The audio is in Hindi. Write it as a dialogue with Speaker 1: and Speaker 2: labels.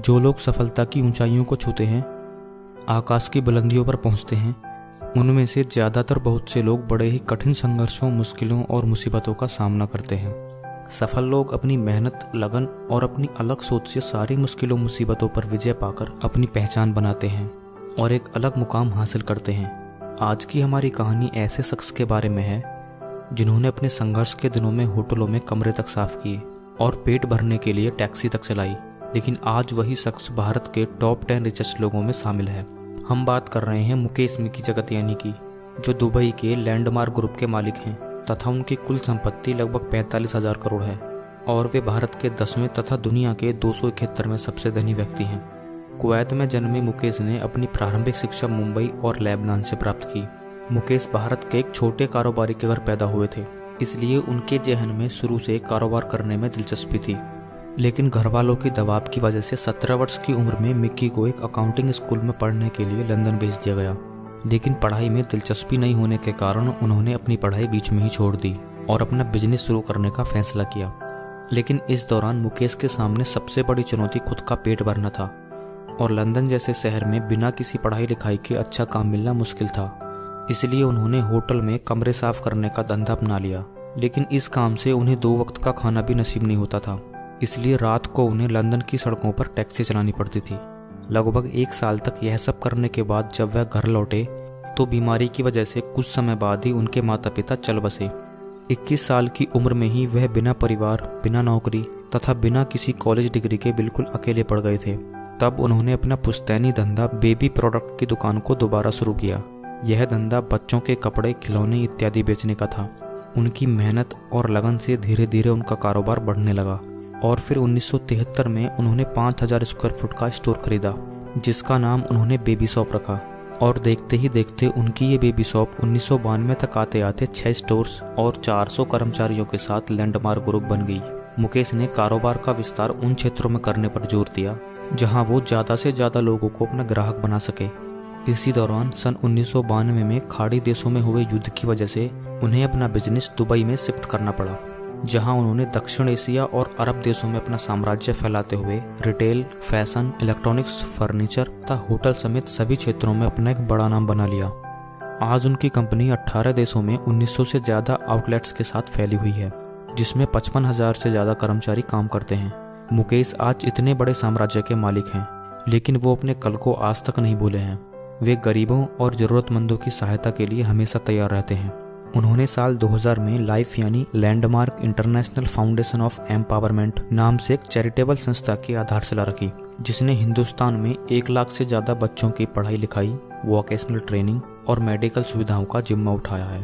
Speaker 1: जो लोग सफलता की ऊंचाइयों को छूते हैं, आकाश की बुलंदियों पर पहुंचते हैं, उनमें से ज़्यादातर बहुत से लोग बड़े ही कठिन संघर्षों, मुश्किलों और मुसीबतों का सामना करते हैं। सफल लोग अपनी मेहनत, लगन और अपनी अलग सोच से सारी मुश्किलों मुसीबतों पर विजय पाकर अपनी पहचान बनाते हैं और एक अलग मुकाम हासिल करते हैं। आज की हमारी कहानी ऐसे शख्स के बारे में है जिन्होंने अपने संघर्ष के दिनों में होटलों में कमरे तक साफ किए और पेट भरने के लिए टैक्सी तक चलाई, लेकिन आज वही शख्स भारत के टॉप 10 रिचेस्ट लोगों में शामिल है। हम बात कर रहे हैं मुकेश मिकी जगतियानी की, जो दुबई के लैंडमार्क ग्रुप के मालिक हैं तथा उनकी कुल संपत्ति लगभग 45,000 करोड़ है और वे भारत के 10वें तथा दुनिया के 271वें सबसे धनी व्यक्ति हैं। कुवैत में जन्मे मुकेश ने अपनी प्रारंभिक शिक्षा मुंबई और लेबनान से प्राप्त की। मुकेश भारत के एक छोटे कारोबारी के घर पैदा हुए थे, इसलिए उनके ज़हन में शुरू से कारोबार करने में दिलचस्पी थी। लेकिन घर वालों की दबाव की वजह से 17 वर्ष की उम्र में मिक्की को एक अकाउंटिंग स्कूल में पढ़ने के लिए लंदन भेज दिया गया। लेकिन पढ़ाई में दिलचस्पी नहीं होने के कारण उन्होंने अपनी पढ़ाई बीच में ही छोड़ दी और अपना बिजनेस शुरू करने का फैसला किया। लेकिन इस दौरान मुकेश के सामने सबसे बड़ी चुनौती खुद का पेट भरना था और लंदन जैसे शहर में बिना किसी पढ़ाई लिखाई के अच्छा काम मिलना मुश्किल था। इसलिए उन्होंने होटल में कमरे साफ करने का धंधा अपना लिया। लेकिन इस काम से उन्हें 2 वक्त का खाना भी नसीब नहीं होता था, इसलिए रात को उन्हें लंदन की सड़कों पर टैक्सी चलानी पड़ती थी। लगभग 1 साल तक यह सब करने के बाद जब वह घर लौटे तो बीमारी की वजह से कुछ समय बाद ही उनके माता पिता चल बसे। 21 साल की उम्र में ही वह बिना परिवार, बिना नौकरी तथा बिना किसी कॉलेज डिग्री के बिल्कुल अकेले पड़ गए थे। तब उन्होंने अपना पुश्तैनी धंधा बेबी प्रोडक्ट की दुकान को दोबारा शुरू किया। यह धंधा बच्चों के कपड़े, खिलौने इत्यादि बेचने का था। उनकी मेहनत और लगन से धीरे धीरे उनका कारोबार बढ़ने लगा और फिर 1973 में उन्होंने 5,000 स्क्वायर फुट का स्टोर खरीदा, जिसका नाम उन्होंने बेबी शॉप रखा। और देखते ही देखते उनकी ये बेबी शॉप 1992 तक आते आते 6 स्टोर्स और 400 कर्मचारियों के साथ लैंडमार्क ग्रुप बन गई। मुकेश ने कारोबार का विस्तार उन क्षेत्रों में करने पर जोर दिया जहां वो ज़्यादा से ज़्यादा लोगों को अपना ग्राहक बना सके। इसी दौरान सन 1992 में खाड़ी देशों में हुए युद्ध की वजह से उन्हें अपना बिजनेस दुबई में शिफ्ट करना पड़ा, जहां उन्होंने दक्षिण एशिया और अरब देशों में अपना साम्राज्य फैलाते हुए रिटेल, फैशन, इलेक्ट्रॉनिक्स, फर्नीचर तथा होटल समेत सभी क्षेत्रों में अपना एक बड़ा नाम बना लिया। आज उनकी कंपनी 18 देशों में 1900 से ज़्यादा आउटलेट्स के साथ फैली हुई है, जिसमें 55,000 से ज़्यादा कर्मचारी काम करते हैं। मुकेश आज इतने बड़े साम्राज्य के मालिक हैं, लेकिन वो अपने कल को आज तक नहीं भूले हैं। वे गरीबों और ज़रूरतमंदों की सहायता के लिए हमेशा तैयार रहते हैं। उन्होंने साल 2000 में लाइफ यानी landmark international foundation of empowerment नाम से एक चैरिटेबल संस्था की आधारशिला रखी, जिसने हिंदुस्तान में 1 लाख से ज़्यादा बच्चों की पढ़ाई लिखाई, वोकेशनल ट्रेनिंग और मेडिकल सुविधाओं का जिम्मा उठाया है।